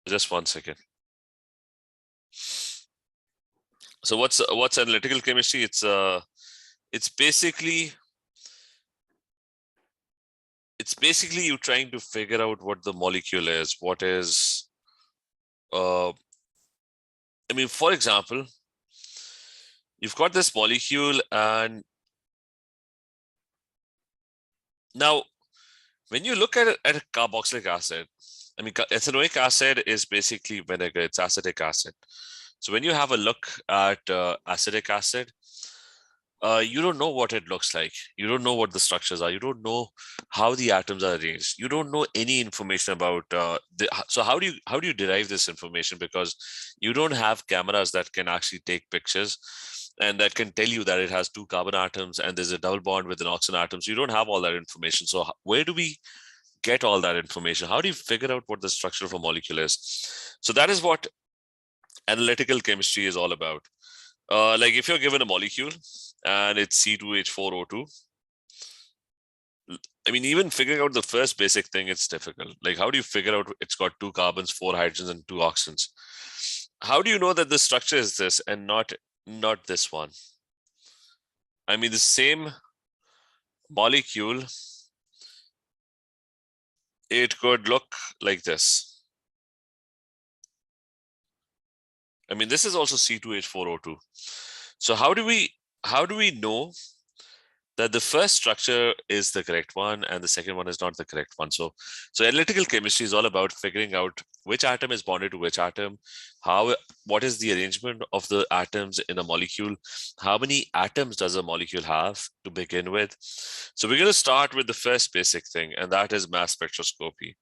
Just 1 second. So what's analytical chemistry? It's basically you trying to figure out what the molecule is. What is I mean, for example, you've got this molecule, and now when you look at a carboxylic acid, I mean, ethanoic acid is basically vinegar. It's acetic acid. So when you have a look at acetic acid, you don't know what it looks like. You don't know what the structures are. You don't know how the atoms are arranged. You don't know any information about so how do you derive this information? Because you don't have cameras that can actually take pictures and that can tell you that it has 2 carbon atoms and there's a double bond with an oxygen atom. So you don't have all that information. So where do we get all that information? How do you figure out what the structure of a molecule is? So that is what analytical chemistry is all about. Like if you're given a molecule and it's C2H4O2, I mean, even figuring out the first basic thing, it's difficult. Like, how do you figure out it's got 2 carbons, 4 hydrogens, and 2 oxygens? How do you know that the structure is this and not this one? I mean, the same molecule, it could look like this. I mean, this is also C2H4O2. So how do we know that the first structure is the correct one and the second one is not the correct one? So analytical chemistry is all about figuring out which atom is bonded to which atom, what is the arrangement of the atoms in a molecule, how many atoms does a molecule have to begin with. So we're going to start with the first basic thing, and that is mass spectroscopy.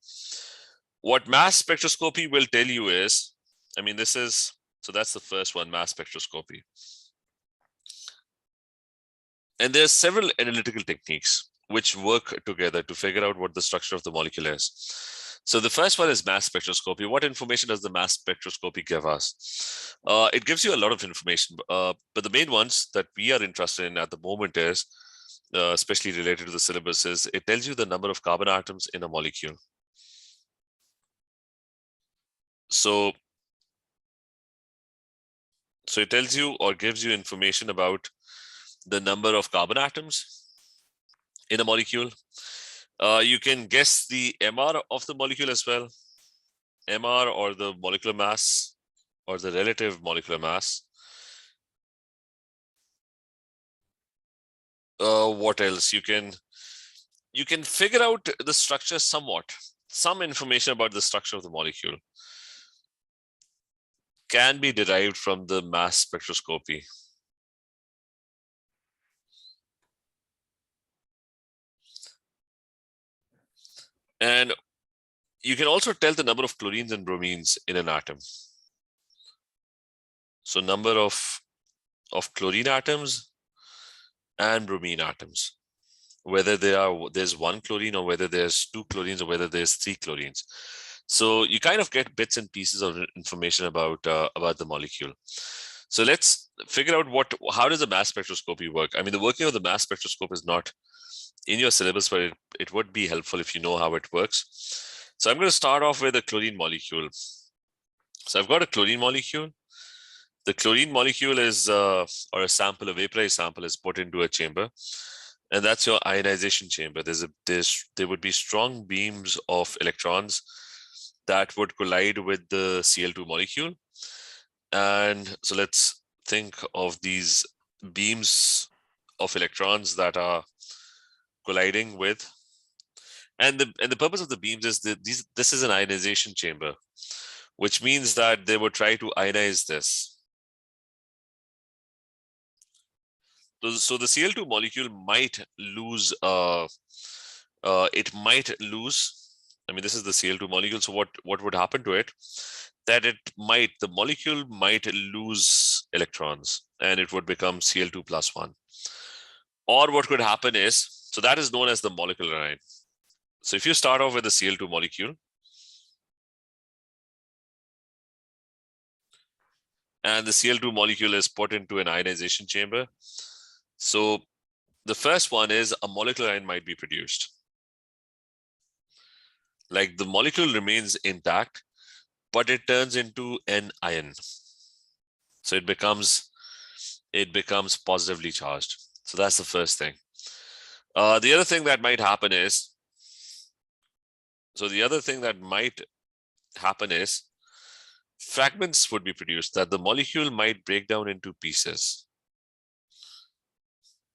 What mass spectroscopy will tell you is, I mean, so that's the first one, mass spectroscopy. And there's several analytical techniques which work together to figure out what the structure of the molecule is. So the first one is mass spectroscopy. What information does the mass spectroscopy give us? It gives you a lot of information, but the main ones that we are interested in at the moment is, especially related to the syllabus, is it tells you the number of carbon atoms in a molecule. So it tells you or gives you information about the number of carbon atoms in a molecule. You can guess the MR of the molecule as well. MR, or the molecular mass, or the relative molecular mass. What else? You can figure out the structure somewhat. Some information about the structure of the molecule can be derived from the mass spectroscopy. And you can also tell the number of chlorines and bromines in an atom. So number of chlorine atoms and bromine atoms, whether there's 1 chlorine or whether there's 2 chlorines or whether there's 3 chlorines. So you kind of get bits and pieces of information about the molecule. So let's figure out how does the mass spectroscopy work? I mean, the working of the mass spectroscope is not in your syllabus, but it would be helpful if you know how it works. So I'm going to start off with a chlorine molecule. So I've got a chlorine molecule. The chlorine molecule is, or a sample, a vaporized sample, is put into a chamber, and that's your ionization chamber. There would be strong beams of electrons that would collide with the Cl2 molecule. And so let's think of these beams of electrons that are colliding with, and the purpose of the beams is that this is an ionization chamber, which means that they would try to ionize this. So the Cl2 molecule might lose, I mean, this is the Cl2 molecule. So what would happen to it? That the molecule might lose electrons and it would become Cl2 plus 1. Or what could happen is, so that is known as the molecular ion. So if you start off with the Cl2 molecule, and the Cl2 molecule is put into an ionization chamber, so the first one is a molecular ion might be produced. Like the molecule remains intact, but it turns into an ion. So it becomes positively charged. So that's the first thing. The other thing that might happen is, fragments would be produced, that the molecule might break down into pieces.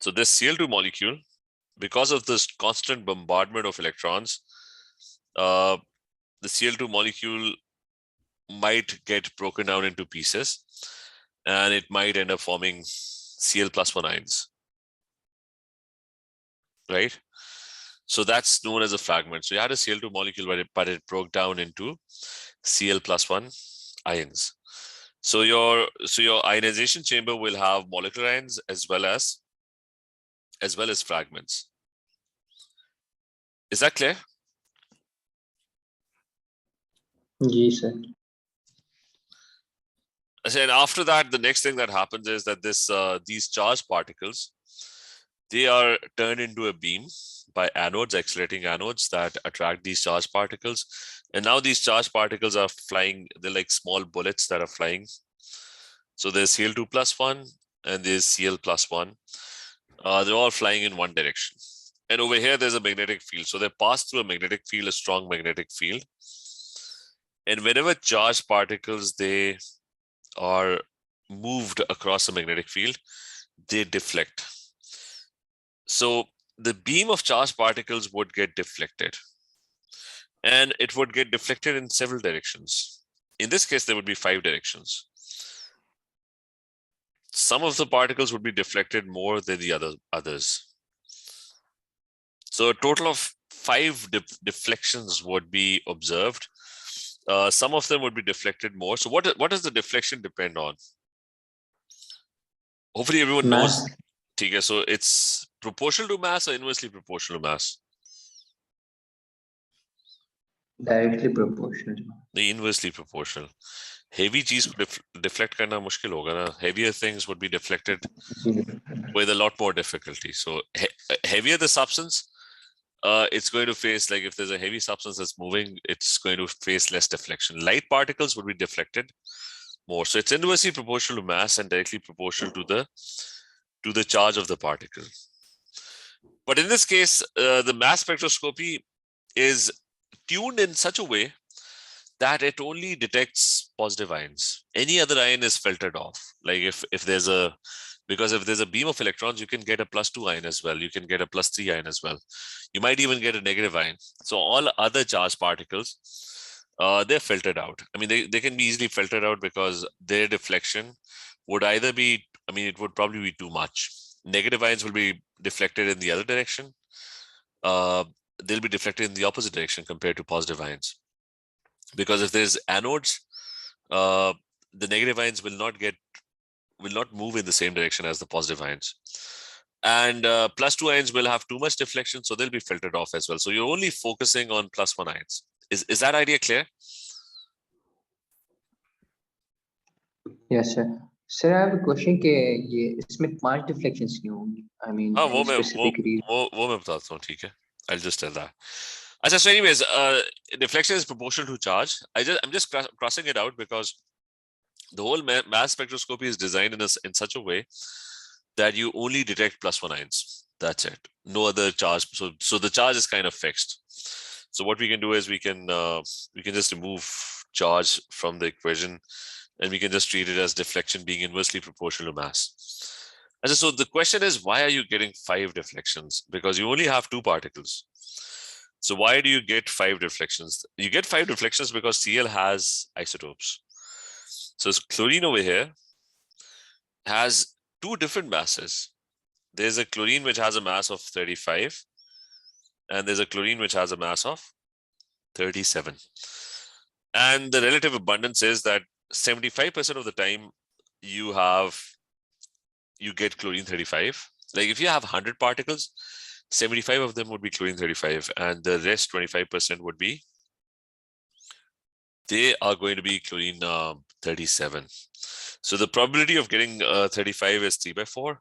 So this Cl2 molecule, because of this constant bombardment of electrons, the Cl2 molecule might get broken down into pieces, and it might end up forming Cl+1 ions, right? So that's known as a fragment. So you had a Cl2 molecule, but it broke down into Cl+1 ions. So your ionization chamber will have molecular ions as well as fragments. Is that clear? Yes, sir. And after that, the next thing that happens is that these charged particles, they are turned into a beam by anodes, accelerating anodes that attract these charged particles. And now these charged particles are flying. They're like small bullets that are flying. So there's Cl2+1 and there's Cl+1. They're all flying in one direction. And over here, there's a magnetic field. So they pass through a magnetic field, a strong magnetic field. And whenever charged particles, they are moved across a magnetic field, they deflect. So the beam of charged particles would get deflected. And it would get deflected in several directions. In this case, there would be 5 directions. Some of the particles would be deflected more than the others. So a total of 5 deflections would be observed. Some of them would be deflected more. So what does the deflection depend on? Hopefully everyone knows. Okay, so it's proportional to mass or inversely proportional to mass? Directly proportional. The inversely proportional. Heavy cheese deflect karna mushkil hoga na. Heavier things would be deflected with a lot more difficulty. So heavier the substance, it's going to face, like if there's a heavy substance that's moving, it's going to face less deflection. Light particles would be deflected more. So it's inversely proportional to mass and directly proportional to the charge of the particle. But in this case, the mass spectroscopy is tuned in such a way that it only detects positive ions. Any other ion is filtered off. Like if there's a beam of electrons, you can get a +2 ion as well. You can get a +3 ion as well. You might even get a negative ion. So all other charged particles, they're filtered out. I mean, they can be easily filtered out because their deflection would either be, it would probably be too much. Negative ions will be deflected in the other direction. They'll be deflected in the opposite direction compared to positive ions. Because if there's anodes, the negative ions will not move in the same direction as the positive ions. And +2 ions will have too much deflection, so they'll be filtered off as well. So you're only focusing on +1 ions. Is that idea clear? Yes, sir. Sir, I have a question के ये इसमें 5 deflections क्यों होंगी? I mean, any specific reason? वो मैं बताता हूँ, ठीक है? I'll just tell that. So anyways, deflection is proportional to charge. I'm just crossing it out because the whole mass spectroscopy is designed in such a way that you only detect +1 ions. That's it. No other charge. So the charge is kind of fixed. So what we can do is we can just remove charge from the equation, and we can just treat it as deflection being inversely proportional to mass. And so the question is, why are you getting 5 deflections? Because you only have 2 particles. So why do you get 5 deflections? You get 5 deflections because Cl has isotopes. So chlorine over here has 2 different masses. There's a chlorine which has a mass of 35, and there's a chlorine which has a mass of 37. And the relative abundance is that 75% of the time you get chlorine 35. Like if you have 100 particles, 75 of them would be chlorine 35, and the rest 25% would be, they are going to be chlorine 37. So the probability of getting 35 is 3/4,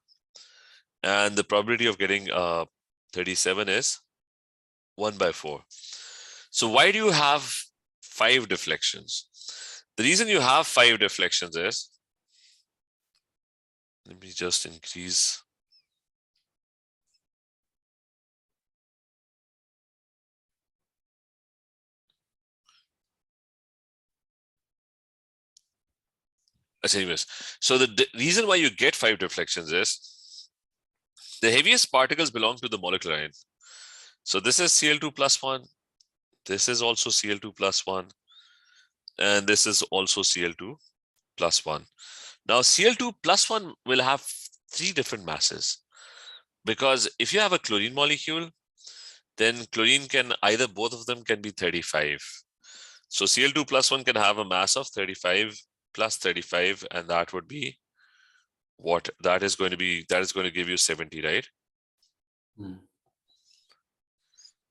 and the probability of getting 37 is 1/4. So why do you have 5 deflections? The reason you have 5 deflections is, let me just increase. Anyways, so the reason why you get 5 deflections is the heaviest particles belong to the molecular ion. So this is Cl2 plus 1. This is also Cl2 plus 1. And this is also Cl2 plus 1. Now Cl2 plus 1 will have 3 different masses. Because if you have a chlorine molecule, then chlorine can either, both of them can be 35. So Cl2 plus 1 can have a mass of 35 plus 35, and that would be what? That is going to give you 70, right?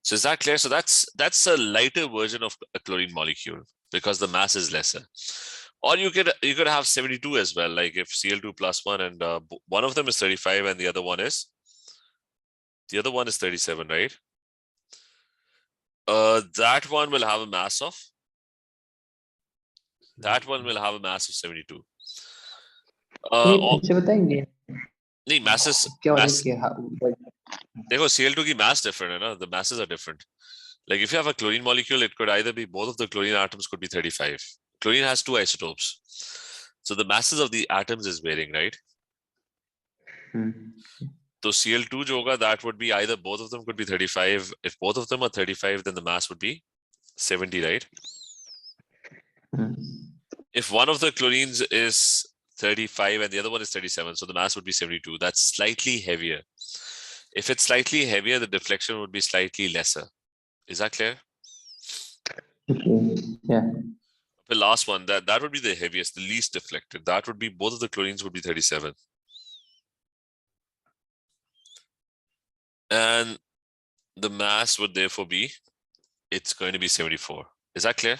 So is that clear? So that's a lighter version of a chlorine molecule because the mass is lesser. Or you could have 72 as well, like if Cl2 plus 1 and one of them is 35 and the other one is 37, right? That one will have a mass of 72. इनसे बताएंगे नहीं, masses क्या हो रहा है mass कि देखो Cl2 की mass different है ना, the masses are different. Like if you have a chlorine molecule, it could either be, both of the chlorine atoms could be 35. Chlorine has 2 isotopes. So the masses of the atoms is varying, right? So Cl2 जो होगा, that would be either both of them could be 35. If both of them are 35, then the mass would be 70, right? If one of the chlorines is 35 and the other one is 37, so the mass would be 72. That's slightly heavier. If it's slightly heavier, the deflection would be slightly lesser. Is that clear? Yeah. The last one, that would be the heaviest, the least deflected. That would be, both of the chlorines would be 37. And the mass would therefore be, it's going to be 74. Is that clear?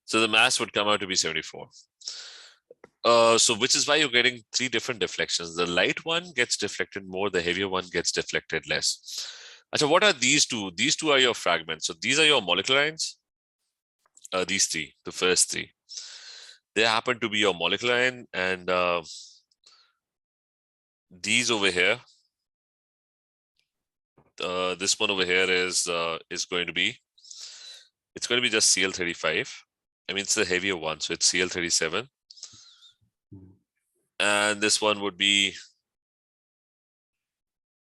So the mass would come out to be 74. So which is why you're getting 3 different deflections. The light one gets deflected more, the heavier one gets deflected less. So what are these two? These two are your fragments. So these are your molecular ions. These 3, the first 3. They happen to be your molecular ion, and these over here, this one over here is going to be, it's going to be just Cl35. I mean, it's the heavier one, so it's Cl37. And this one would be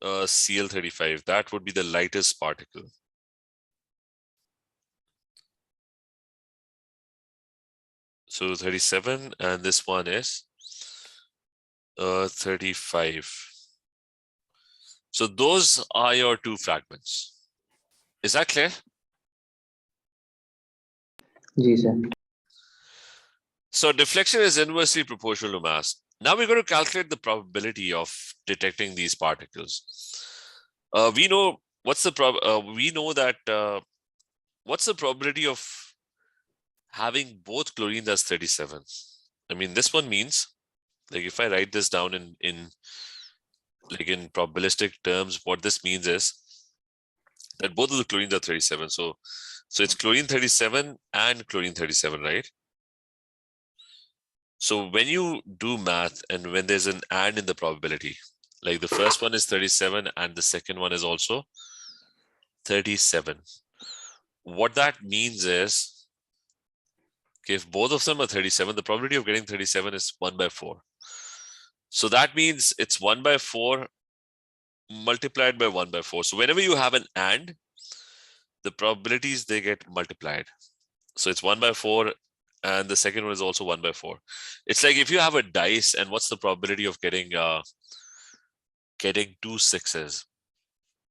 Cl35. That would be the lightest particle. So 37, and this one is 35. So those are your 2 fragments. Is that clear? Yes, sir. So deflection is inversely proportional to mass. Now we're going to calculate the probability of detecting these particles. We know what's the what's the probability of having both chlorines as 37? I mean, this one means, like if I write this down in probabilistic terms, what this means is that both of the chlorines are 37. So it's chlorine 37 and chlorine 37, right? So when you do math and when there's an and in the probability, like the first one is 37 and the second one is also 37. What that means is, if both of them are 37, the probability of getting 37 is 1 by 4. So that means it's 1 by 4 multiplied by 1 by 4. So whenever you have an and, the probabilities, they get multiplied. So it's 1 by 4 and the second one is also 1 by 4. It's like if you have a dice, and what's the probability of getting 2 6s?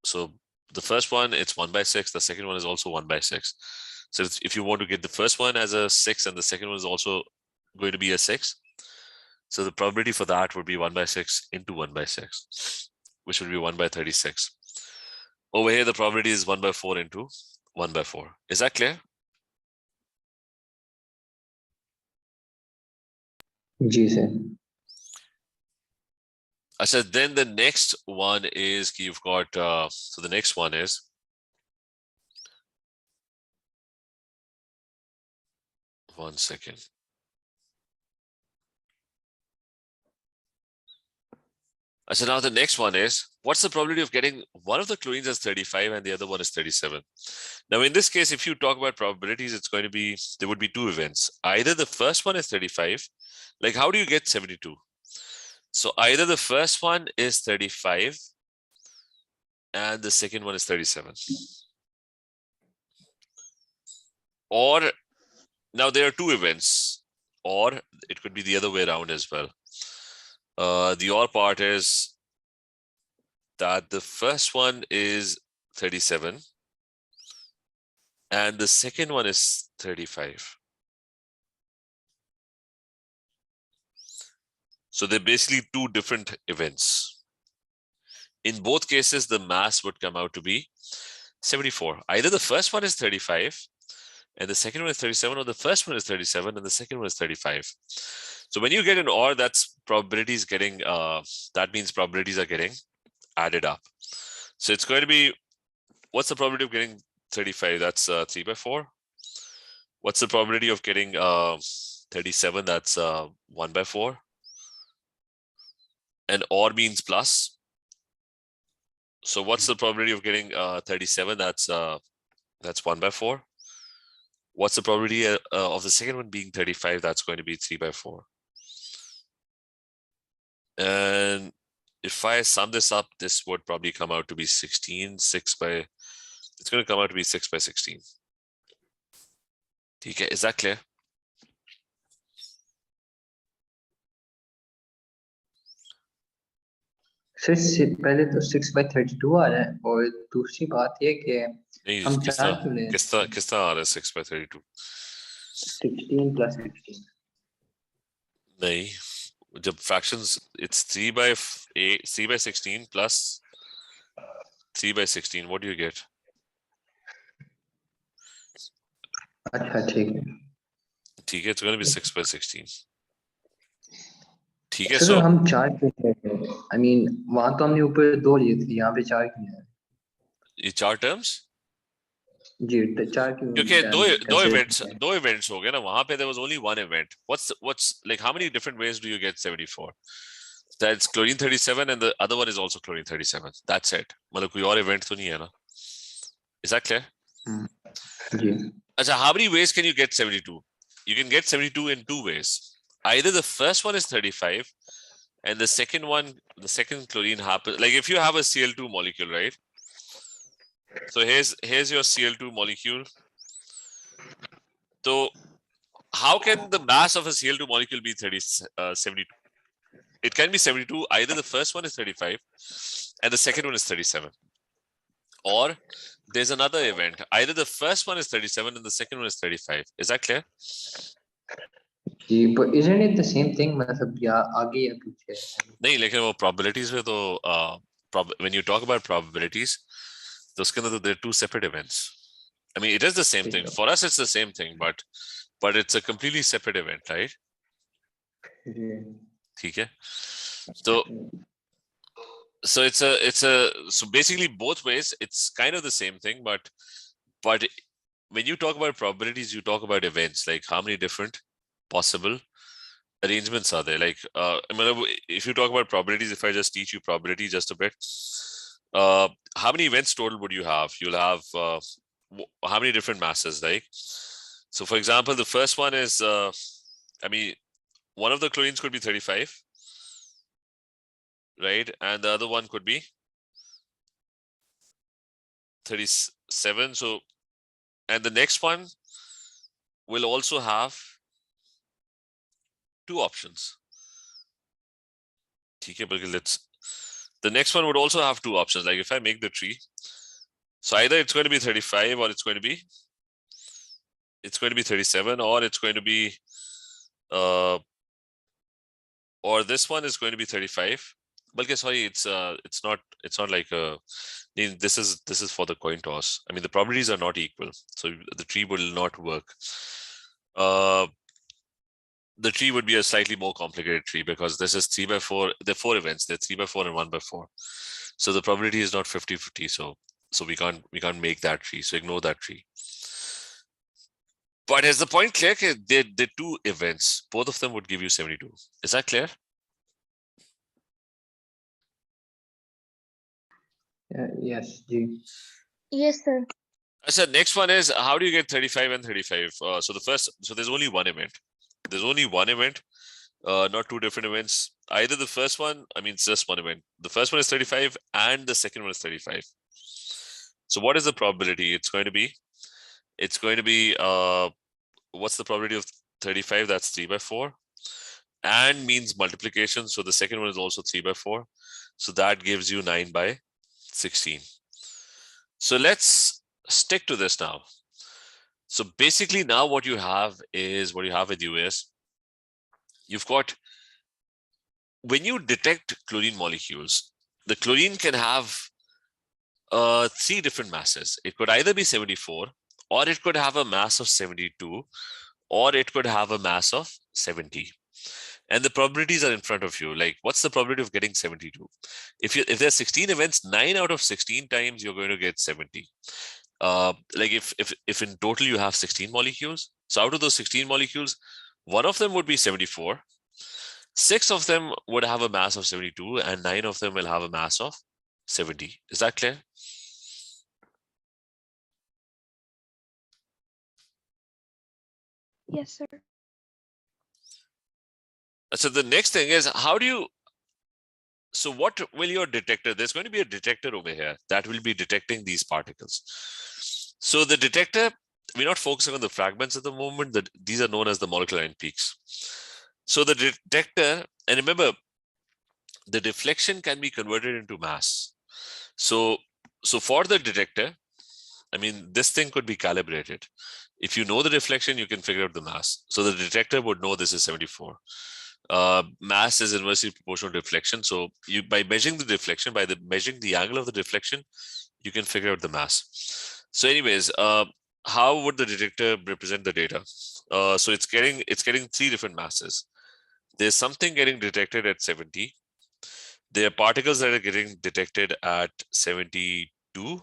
So the first one, it's 1 by 6. The second one is also 1 by 6. So if you want to get the first one as a 6 and the second one is also going to be a 6, so the probability for that would be 1 by 6 into 1 by 6, which would be 1 by 36. Over here, the probability is 1 by 4 into 1 by 4. Is that clear? Yes, sir. I said then the next one is, you've got, so the next one is 1 second. So now the next one is, what's the probability of getting one of the chlorines as 35 and the other one is 37? Now, in this case, if you talk about probabilities, it's going to be, there would be two events. Either the first one is 35, like how do you get 72? So either the first one is 35 and the second one is 37. Or, now there are two events, or it could be the other way around as well. The or part is that the first one is 37 and the second one is 35. So they're basically two different events. In both cases, the mass would come out to be 74. Either the first one is 35 and the second one is 37, or the first one is 37 and the second one is 35. So when you get an or, that's probabilities getting, that means probabilities are getting added up. So it's going to be, what's the probability of getting 35? That's 3 by 4. What's the probability of getting 37? That's 1 by 4. And or means plus. So what's the probability of getting 37? That's 1 by 4. What's the probability of the second one being 35? That's going to be 3 by 4. And if I sum this up, this would probably come out to be 16, 6 by, it's going to come out to be 6 by 16. Okay, is that clear? पहले तो 6 by 32 आ रहा है और दूसरी बात ये कि हम चार क्यों ले किस तरह आ रहा है 6 by 32? 16 plus 16. नहीं, जब fractions, it's 3 by 8, 3 by 16 plus 3 by 16. What do you get? अच्छा ठीक है. ठीक है, it's going to be 6 by 16. ठीक है, सर so हम चार क्यों ले रहे हैं? I mean वहां तो हमने ऊपर दो लिए थे, यहाँ पे चार क्यों है? ये चार terms? जी चार क्यों? क्योंकि दो events हो गए ना, वहां पे there was only one event. What's like, how many different ways do you get 74? That's chlorine 37 and the other one is also chlorine 37. That's it. मतलब कोई और event तो नहीं है ना? Is that clear? Ji. Achha, how many ways can you get 72? You can get 72 in two ways. Either the first one is 35 and the second one, the second chlorine happens, like if you have a Cl2 molecule, right? So here's your Cl2 molecule. So how can the mass of a Cl2 molecule be 72? It can be 72. Either the first one is 35 and the second one is 37. Or there's another event. Either the first one is 37 and the second one is 35. Is that clear? But isn't it the same thing? मतलब या आगे या पीछे? नहीं, लेकिन वो probabilities में तो when you talk about probabilities, तो उसके अंदर तो there are two separate events. I mean, it is the same thing. For us, it's the same thing, but it's a completely separate event, right? ठीक है. So it's a so basically both ways it's kind of the same thing, but when you talk about probabilities, you talk about events, like how many different possible arrangements are there. Like if you talk about probabilities, if I just teach you probability just a bit, how many events total would you have? You'll have how many different masses, like, so for example, the first one is I mean, one of the chlorines could be 35, right? And the other one could be 37. So, and the next one will also have two options. Okay, but the next one would also have two options. Like if I make the tree, so either it's going to be 35 or it's going to be 37, or it's going to be or this one is going to be 35. But sorry, it's not like this is for the coin toss. I mean, the probabilities are not equal, so the tree will not work. The tree would be a slightly more complicated tree because this is 3 by 4. There are 4 events. They're 3 by 4 and 1 by 4. So the probability is not 50-50. So we can't make that tree. So ignore that tree. But is the point clear? They're two events. Both of them would give you 72. Is that clear? Yes, G. Yes, sir. So next one is, how do you get 35 and 35? So there's only one event. There's only one event, not two different events. Either the first one, I mean, it's just one event. The first one is 35 and the second one is 35. So what is the probability? It's going to be, what's the probability of 35? That's 3 by 4. And means multiplication. So the second one is also 3 by 4. So that gives you 9 by 16. So let's stick to this now. So basically now what you have with you is, you've got, when you detect chlorine molecules, the chlorine can have 3 different masses. It could either be 74, or it could have a mass of 72, or it could have a mass of 70. And the probabilities are in front of you. Like, what's the probability of getting 72? If there's 16 events, 9 out of 16 times you're going to get 70. Like if in total you have 16 molecules, so out of those 16 molecules, one of them would be 74, 6 of them would have a mass of 72, and 9 of them will have a mass of 70. Is that clear? Yes, sir. So the next thing is, so what will your detector, there's going to be a detector over here that will be detecting these particles. So the detector, we're not focusing on the fragments at the moment, these are known as the molecular end peaks. So the detector, and remember, the deflection can be converted into mass. So for the detector, I mean, this thing could be calibrated. If you know the deflection, you can figure out the mass. So the detector would know this is 74. Mass is inversely proportional to deflection. So by measuring the deflection, measuring the angle of the deflection, you can figure out the mass. So anyways, how would the detector represent the data? So it's getting 3 different masses. There's something getting detected at 70. There are particles that are getting detected at 72.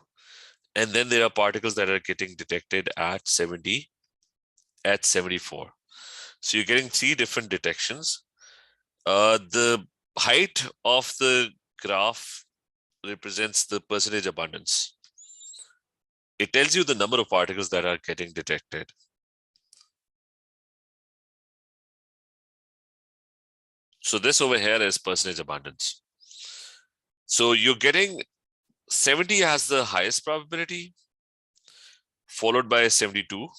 And then there are particles that are getting detected at 70, at 74. So you're getting 3 different detections. The height of the graph represents the percentage abundance. It tells you the number of particles that are getting detected. So this over here is percentage abundance. So you're getting 70 has the highest probability, followed by 72,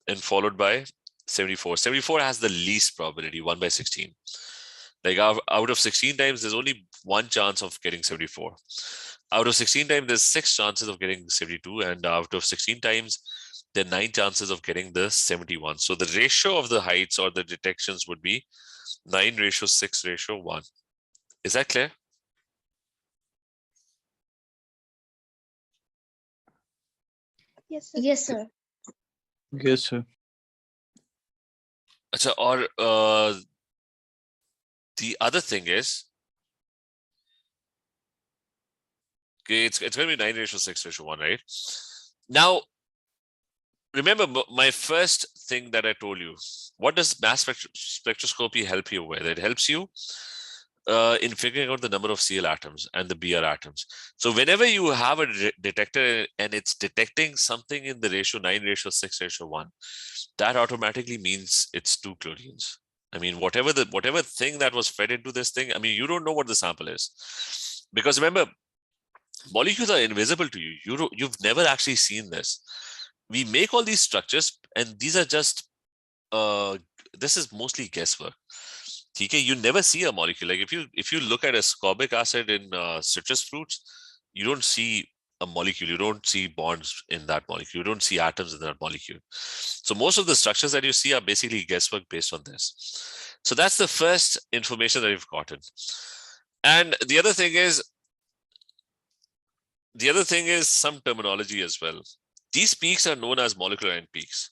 and followed by 74. 74 has the least probability, 1 by 16. Like out of 16 times, there's only 1 chance of getting 74. Out of 16 times, there's 6 chances of getting 72. And out of 16 times, there are 9 chances of getting the 71. So the ratio of the heights or the detections would be 9:6:1. Is that clear? Yes, sir. Yes, sir. Yes, sir. Or the other thing is, okay, it's going to be 9:6:1, right? Now, remember my first thing that I told you. What does mass spectroscopy help you with? It helps you in figuring out the number of Cl atoms and the Br atoms. So whenever you have a detector and it's detecting something in the ratio 9:6:1, that automatically means it's 2 chlorines. I mean, whatever thing that was fed into this thing, I mean, you don't know what the sample is. Because remember, molecules are invisible to you. You've never actually seen this. We make all these structures, and these are just this is mostly guesswork. TK, you never see a molecule. Like if you look at ascorbic acid in citrus fruits, you don't see a molecule. You don't see bonds in that molecule. You don't see atoms in that molecule. So most of the structures that you see are basically guesswork based on this. So that's the first information that you've gotten. And the other thing is some terminology as well. These peaks are known as molecular end peaks.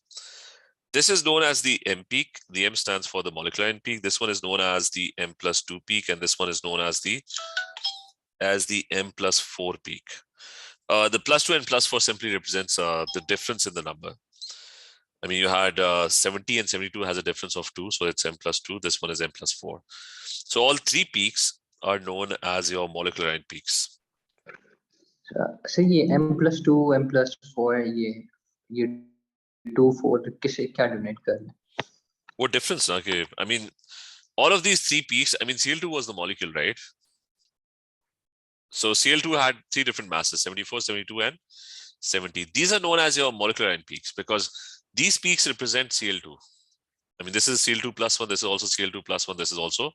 This is known as the M peak. The M stands for the molecular end peak. This one is known as the M+2 peak, and this one is known as the M+4 peak. The +2 and +4 simply represents the difference in the number. I mean, you had 70 and 72 has a difference of 2, so it's m plus 2. This one is m plus 4. So all three peaks are known as your molecular ion peaks. So ये m+2 m+4 ये 2 4 किसे क्या donate कर रहे हैं? What difference? Okay, I mean, all of these three peaks. I mean, Cl2 was the molecule, right? So Cl2 had three different masses: 74, 72, and 70. These are known as your molecular ion peaks because these peaks represent Cl2. I mean, this is Cl2 plus 1. This is also Cl2 plus 1. This is also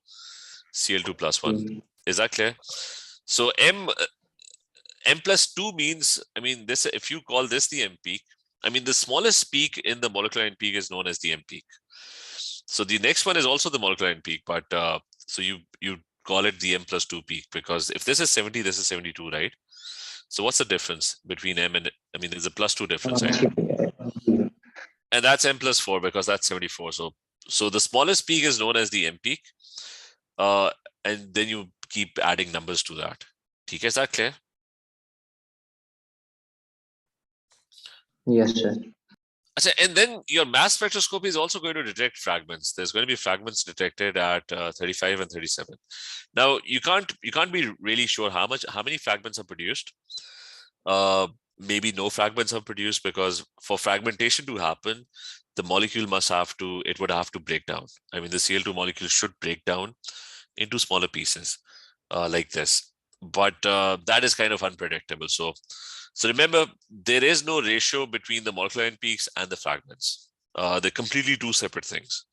Cl2 plus 1. Is that clear? So m plus 2 means, I mean, this, if you call this the m peak, I mean, the smallest peak in the molecular ion peak is known as the m peak. So the next one is also the molecular ion peak, but so you call it the m plus 2 peak, because if this is 70, this is 72, right? So what's the difference between m and, I mean, there's a plus 2 difference, right? And that's m plus 4 because that's 74. So the smallest peak is known as the m peak, and then you keep adding numbers to that. Okay, is that clear? Yes, sir. And then your mass spectroscopy is also going to detect fragments. There's going to be fragments detected at 35 and 37. Now you can't be really sure how many fragments are produced. Maybe no fragments are produced, because for fragmentation to happen, the molecule would have to break down. I mean, the Cl2 molecule should break down into smaller pieces like this, but that is kind of unpredictable. So remember, there is no ratio between the molecular ion peaks and the fragments. They're completely two separate things.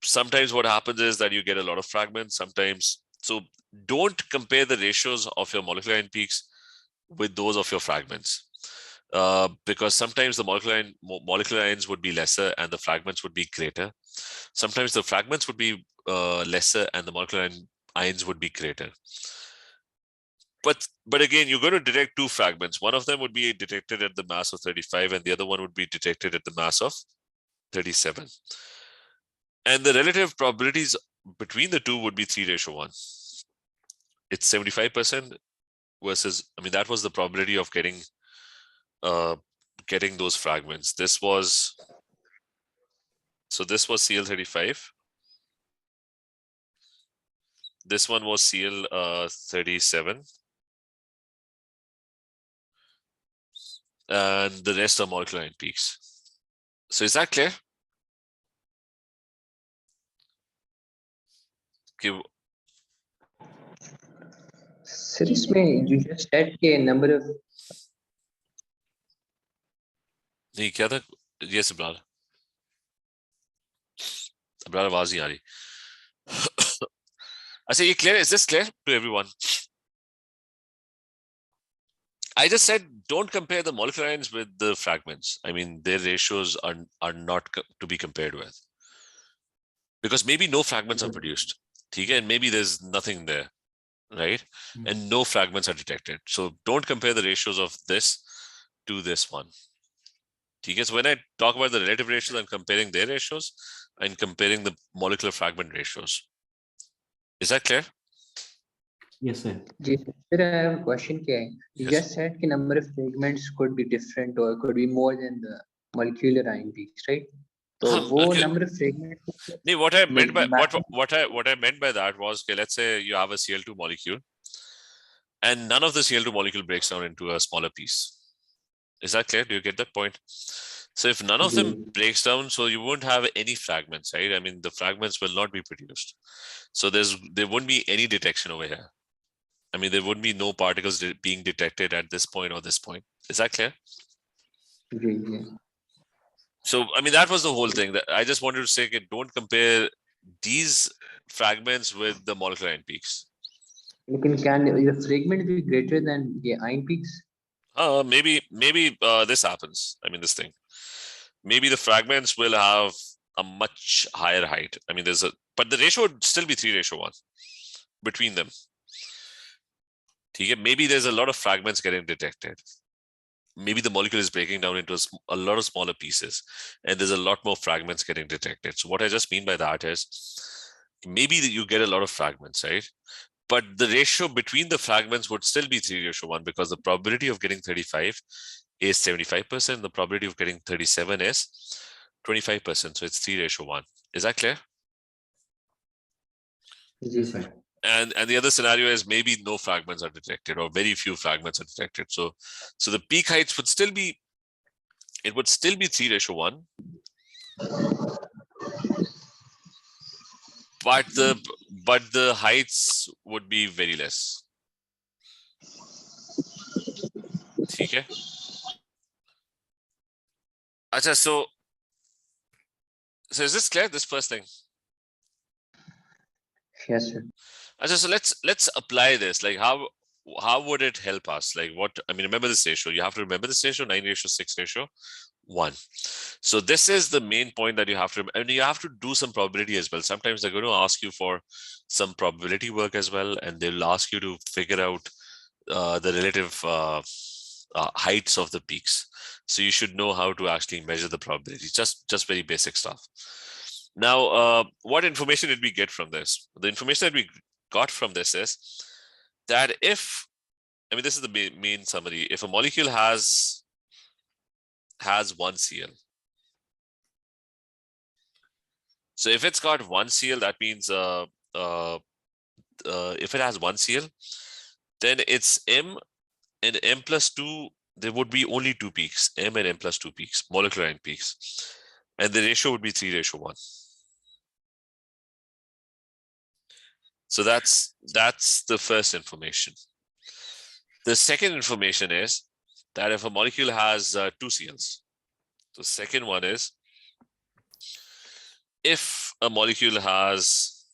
Sometimes what happens is that you get a lot of fragments. Sometimes, so don't compare the ratios of your molecular ion peaks with those of your fragments, because sometimes the molecular ions would be lesser and the fragments would be greater. Sometimes the fragments would be lesser and the molecular ions would be greater. But again, you're going to detect two fragments. One of them would be detected at the mass of 35, and the other one would be detected at the mass of 37. And the relative probabilities between the two would be 3:1. It's 75% versus, I mean, that was the probability of getting those fragments. This was Cl35. This one was Cl37. And the rest are molecular ion peaks. So is that clear? Okay. Sir, इसमें you just said के number of नहीं क्या था? Yes, Abrar. Abrar, आवाज नहीं आ रही. I say, clear? Is this clear to everyone? I just said don't compare the molecular ions with the fragments. I mean, their ratios are not to be compared with, because maybe no fragments are produced, okay? And maybe there's nothing there, right? And no fragments are detected. So don't compare the ratios of this to this one. Okay? So when I talk about the relative ratios, I'm comparing their ratios and comparing the molecular fragment ratios. Is that clear? Yes, sir. Sir, I have a question. You just said the number of fragments could be different or could be more than the molecular ion peaks, right? So वो number of fragments. No, what I meant by what I meant by that was, okay, let's say you have a Cl2 molecule, and none of the Cl2 molecule breaks down into a smaller piece. Is that clear? Do you get that point? So if none of them breaks down, so you won't have any fragments, right? I mean, the fragments will not be produced. So there won't be any detection over here. I mean, there would be no particles being detected at this point or this point. Is that clear? So, I mean, that was the whole thing. That I just wanted to say, okay, don't compare these fragments with the molecular ion peaks. Can the fragment be greater than the ion peaks? Maybe this happens. I mean, this thing. Maybe the fragments will have a much higher height. I mean, but the ratio would still be 3:1 between them. Maybe there's a lot of fragments getting detected. Maybe the molecule is breaking down into a lot of smaller pieces, and there's a lot more fragments getting detected. So what I just mean by that is, maybe you get a lot of fragments, right? But the ratio between the fragments would still be 3:1, because the probability of getting 35 is 75%. The probability of getting 37 is 25%. So it's 3:1. Is that clear? Yes, sir. And the other scenario is maybe no fragments are detected or very few fragments are detected. So the peak heights would still be, it would still be 3:1, but the heights would be very less. Okay. Acha, so is this clear? This first thing. Yes, sir. Acha, so let's apply this. Like how would it help us? Like what, I mean, remember this ratio. You have to remember this ratio, 9:6:1. So this is the main point that you have to, and you have to do some probability as well. Sometimes they're going to ask you for some probability work as well, and they'll ask you to figure out the relative heights of the peaks. So you should know how to actually measure the probability. Just very basic stuff. Now, what information did we get from this? The information that we got from this is that if, I mean, this is the main summary. If a molecule has one Cl, so if it's got one Cl, that means if it has one Cl, then it's M and M plus 2. There would be only two peaks, M and M plus 2 peaks, molecular ion peaks, and the ratio would be 3:1. So that's the first information. The second information is that if a molecule has two Cls, the second one is if a molecule has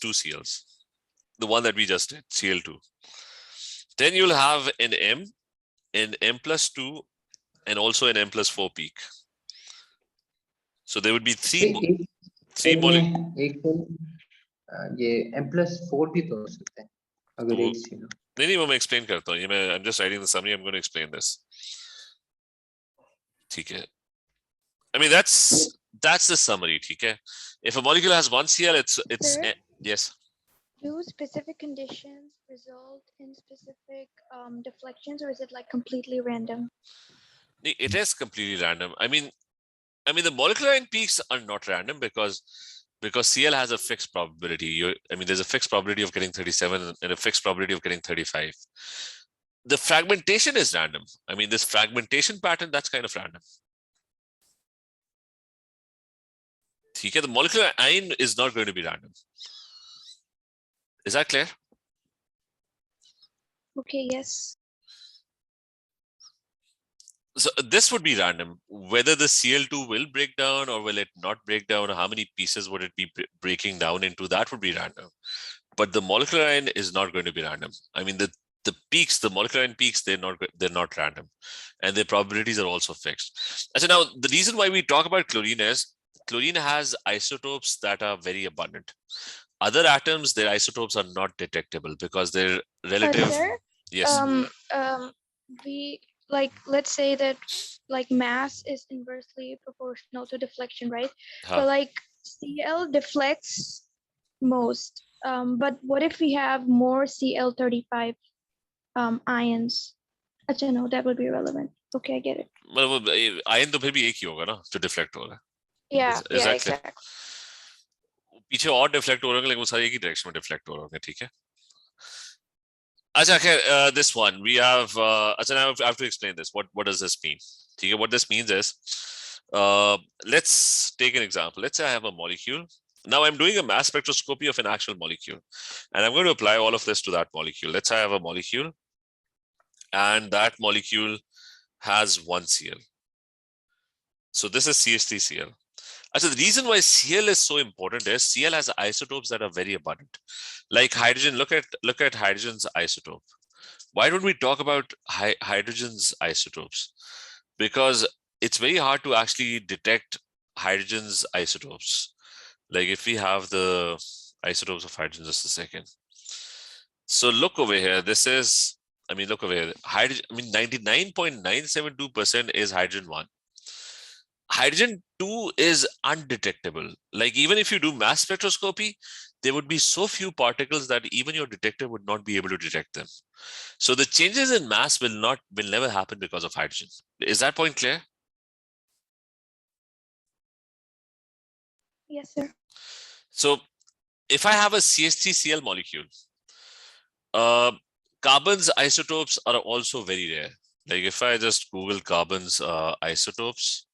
two Cls, the one that we just did, Cl2, then you'll have an M plus 2, and also an M plus 4 peak. So there would be three molecules. ये M+4 भी तो हो सकता है अगर एक सी हो. नहीं वो मैं explain करता हूँ. I'm just writing the summary. I'm going to explain this. ठीक है. I mean that's the summary. ठीक है. If a molecule has one Cl, it's Sir? Yes. Do specific conditions result in specific deflections, or is it like completely random? It is completely random. I mean the molecular ion peaks are not random because Cl has a fixed probability. There's a fixed probability of getting 37 and a fixed probability of getting 35. The fragmentation is random. I mean, this fragmentation pattern, that's kind of random. The molecular ion is not going to be random. Is that clear? Okay, yes. So this would be random. Whether the Cl2 will break down or will it not break down, or how many pieces would it be breaking down into, that would be random. But the molecular ion is not going to be random. I mean, the peaks, the molecular ion peaks, they're not random, and their probabilities are also fixed. And so now the reason why we talk about chlorine is chlorine has isotopes that are very abundant. Other atoms, their isotopes are not detectable because they're relative. Sir, yes. We let's say that like mass is inversely proportional to deflection, right? So like Cl deflects most, but what if we have more Cl35 ions? Actually, no, that would be irrelevant. Okay, I get it. Ion तो फिर भी एक ही होगा ना जो deflect हो रहा है. Yeah, exactly. पीछे और deflect हो रहे होंगे लेकिन वो सारे एक ही direction में deflect हो रहे होंगे, ठीक है? अच्छा, this one we have. Now I have to explain this. What does this mean? Okay, what this means is, let's take an example. Let's say I have a molecule. Now I'm doing a mass spectroscopy of an actual molecule, and I'm going to apply all of this to that molecule. Let's say I have a molecule, and that molecule has one Cl. So this is CH3Cl. So the reason why Cl is so important is Cl has isotopes that are very abundant. Like hydrogen, look at hydrogen's isotope. Why don't we talk about hydrogen's isotopes? Because it's very hard to actually detect hydrogen's isotopes. Like if we have the isotopes of hydrogen, just a second. So look over here. This is, look over here. Hydrogen, 99.972% is hydrogen 1. Hydrogen 2 is undetectable. Like even if you do mass spectroscopy, there would be so few particles that even your detector would not be able to detect them. So the changes in mass will never happen because of hydrogen. Is that point clear? Yes, sir. So if I have a CH3Cl molecule, carbon's isotopes are also very rare. Like if I just Google carbon's isotopes,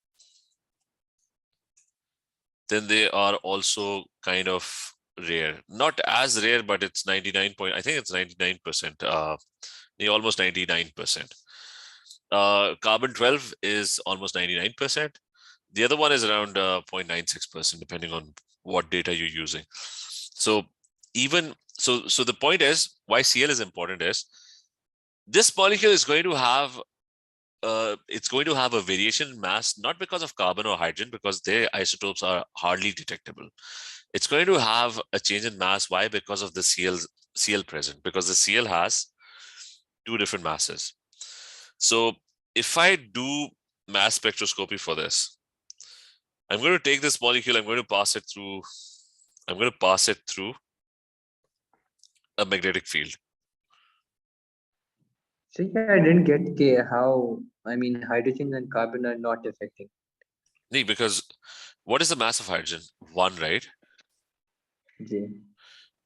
then they are also kind of rare. Not as rare, but it's 99 point. I think it's 99%. Almost 99%. Carbon 12 is almost 99%. The other one is around 0.96%, depending on what data you're using. So even so the point is why Cl is important is this molecule is going to have it's going to have a variation in mass, not because of carbon or hydrogen, because their isotopes are hardly detectable. It's going to have a change in mass. Why? Because of the Cl present, because the Cl has two different masses. So if I do mass spectroscopy for this, I'm going to take this molecule, I'm going to pass it through a magnetic field. So yeah, I didn't get how, I mean, hydrogen and carbon are not affecting. Because what is the mass of hydrogen? 1, right? Yeah.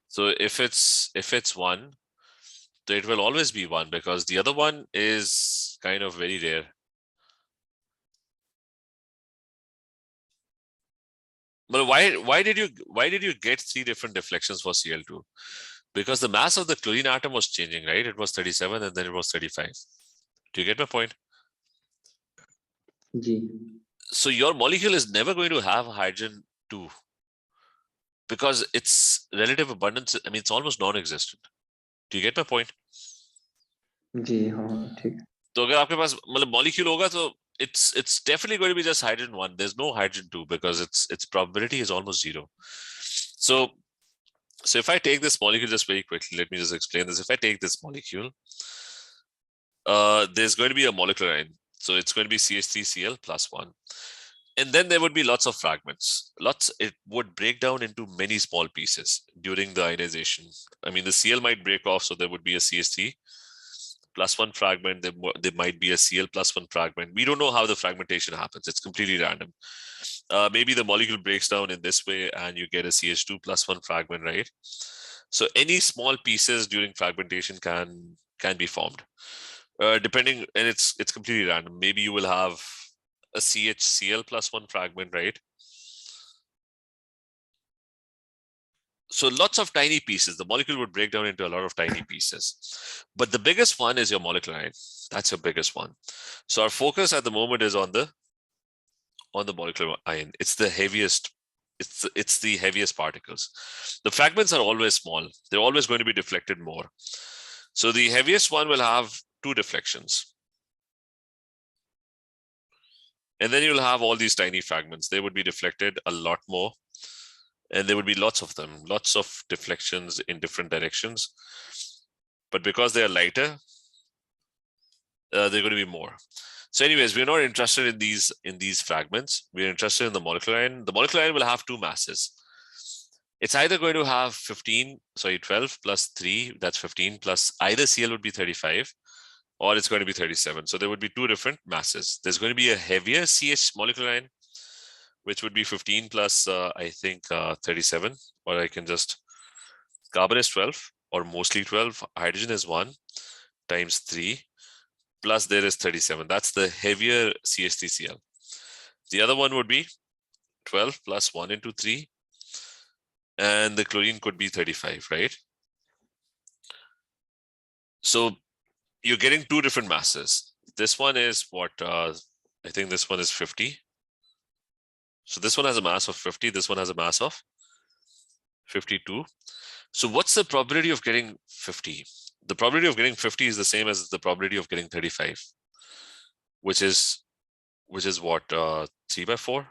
So if it's 1, so it will always be 1 because the other one is kind of very rare. But why did you get 3 different deflections for Cl2? Because the mass of the chlorine atom was changing, right? It was 37 and then it was 35. Do you get my point? G. So your molecule is never going to have hydrogen 2 because its relative abundance, I mean, it's almost non-existent. Do you get my point? जी हाँ ठीक. तो अगर आपके पास मतलब molecule होगा तो it's definitely going to be just hydrogen 1. There's no hydrogen 2 because its probability is almost 0. So if I take this molecule just very quickly, let me just explain this. If I take this molecule, there's going to be a molecular ion. So it's going to be CH3Cl plus 1. And then there would be lots of fragments. It would break down into many small pieces during the ionization. I mean, the Cl might break off, so there would be a CH3 plus 1 fragment. There might be a Cl plus 1 fragment. We don't know how the fragmentation happens. It's completely random. Maybe the molecule breaks down in this way and you get a CH2 plus 1 fragment, right? So any small pieces during fragmentation can be formed. Depending, and it's completely random. Maybe you will have a CHCl plus 1 fragment, right? So lots of tiny pieces. The molecule would break down into a lot of tiny pieces. But the biggest one is your molecular ion. That's your biggest one. So our focus at the moment is on the molecular ion. It's the heaviest. It's the heaviest particles. The fragments are always small. They're always going to be deflected more. So the heaviest one will have 2 deflections. And then you'll have all these tiny fragments. They would be deflected a lot more. And there would be lots of them, lots of deflections in different directions. But because they are lighter, they're going to be more. So anyways, we're not interested in these fragments. We're interested in the molecular ion. The molecular ion will have 2 masses. It's either going to have 12 plus 3, that's 15, plus either Cl would be 35, or it's going to be 37. So there would be 2 different masses. There's going to be a heavier CH molecular ion, which would be 15 plus, I think, 37, or I can just, carbon is 12, or mostly 12, hydrogen is 1, times 3, plus there is 37. That's the heavier CH3Cl. The other one would be 12 plus 1 into 3, and the chlorine could be 35, right? So you're getting 2 different masses. This one is what, I think this one is 50. So this one has a mass of 50, this one has a mass of 52. So what's the probability of getting 50? The probability of getting 50 is the same as the probability of getting 35, which is what, 3 by 4?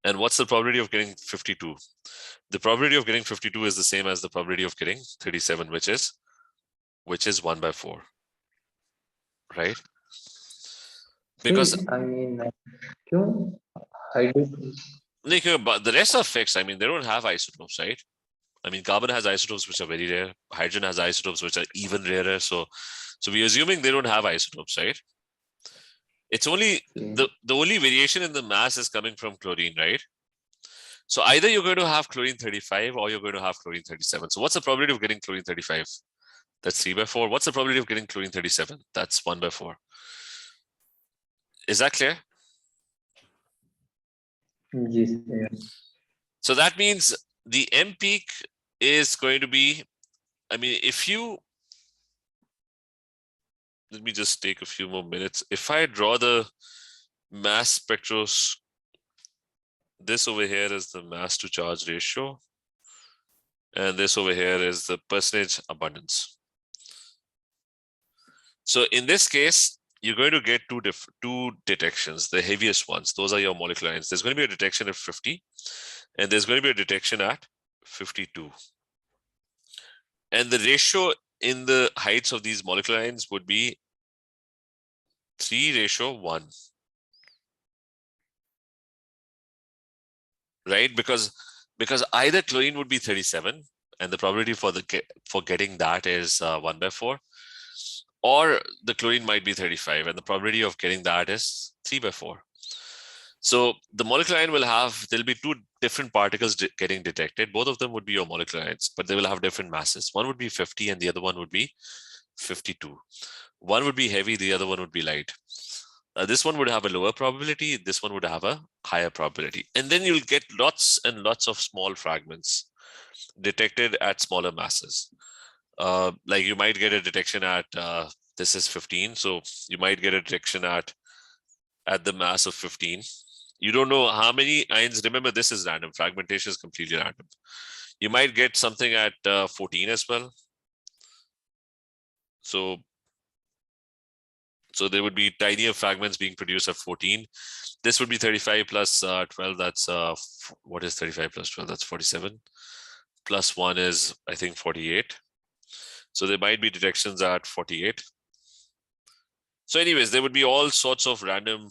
And what's the probability of getting 52? The probability of getting 52 is the same as the probability of getting 37, which is 1 by 4, right? Because I mean, क्यों hydrogen But the rest are fixed. I mean, they don't have isotopes, right? I mean, carbon has isotopes which are very rare. Hydrogen has isotopes which are even rarer. So we're assuming they don't have isotopes, right? It's only the only variation in the mass is coming from chlorine, right? So either you're going to have chlorine 35 or you're going to have chlorine 37. So what's the probability of getting chlorine 35? That's 3/4. What's the probability of getting chlorine 37? That's 1/4. Is that clear? Yes, sir. So that means the M peak is going to be, I mean, let me just take a few more minutes. If I draw the mass spectros, this over here is the mass to charge ratio. And this over here is the percentage abundance. So in this case, you're going to get two detections, the heaviest ones. Those are your molecular ions. There's going to be a detection at 50, and there's going to be a detection at 52. And the ratio in the heights of these molecular ions would be 3:1. Right? Because either chlorine would be 37, and the probability for getting that is 1/4, or the chlorine might be 35, and the probability of getting that is 3/4. So the molecular ion there'll be two different particles getting detected. Both of them would be your molecular ions, but they will have different masses. One would be 50 and the other one would be 52. One would be heavy, the other one would be light. This one would have a lower probability, this one would have a higher probability. And then you'll get lots and lots of small fragments detected at smaller masses. Like you might get a detection at, this is 15, so you might get a detection at the mass of 15. You don't know how many ions. Remember, this is random. Fragmentation is completely random. You might get something at 14 as well. So there would be tinier fragments being produced at 14. This would be 35 plus 12. That's what is 35 plus 12? That's 47. Plus 1 is, I think, 48. So there might be detections at 48. So anyways, there would be all sorts of random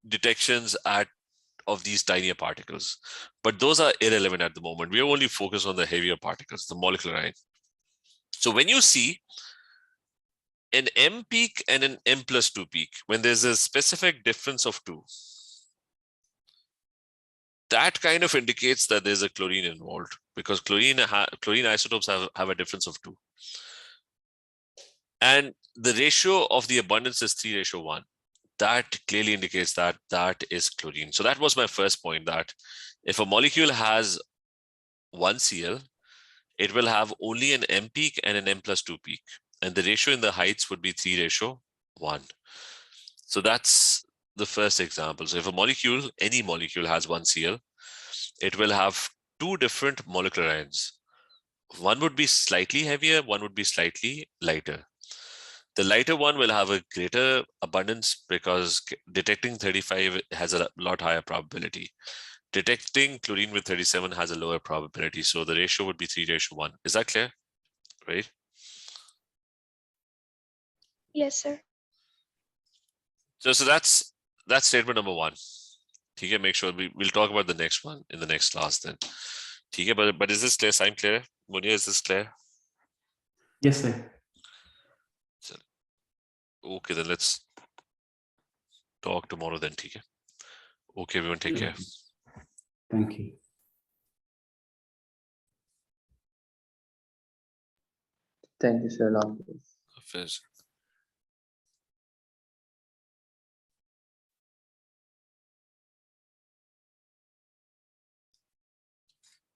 detections of these tinier particles, but those are irrelevant at the moment. We are only focused on the heavier particles, the molecular ion. So when you see an M peak and an M+2 peak, when there's a specific difference of 2, that kind of indicates that there's a chlorine involved, because chlorine isotopes have a difference of 2. And the ratio of the abundance is 3:1. That clearly indicates that that is chlorine. So that was my first point, that if a molecule has 1 Cl, it will have only an M peak and an M+2 peak. And the ratio in the heights would be 3:1. So that's the first example. So if any molecule has 1 Cl, it will have two different molecular ions. One would be slightly heavier, one would be slightly lighter. The lighter one will have a greater abundance because detecting 35 has a lot higher probability. Detecting chlorine with 37 has a lower probability. So the ratio would be 3:1. Is that clear? Right? Yes, sir. So that's statement number 1. Okay, make sure we'll talk about the next one in the next class then. Okay, but is this clear? I'm clear. Munir, is this clear? Yes, sir. Okay, then let's talk tomorrow then. Okay, everyone, take care. Thank you. Thank you, sir. Hafiz.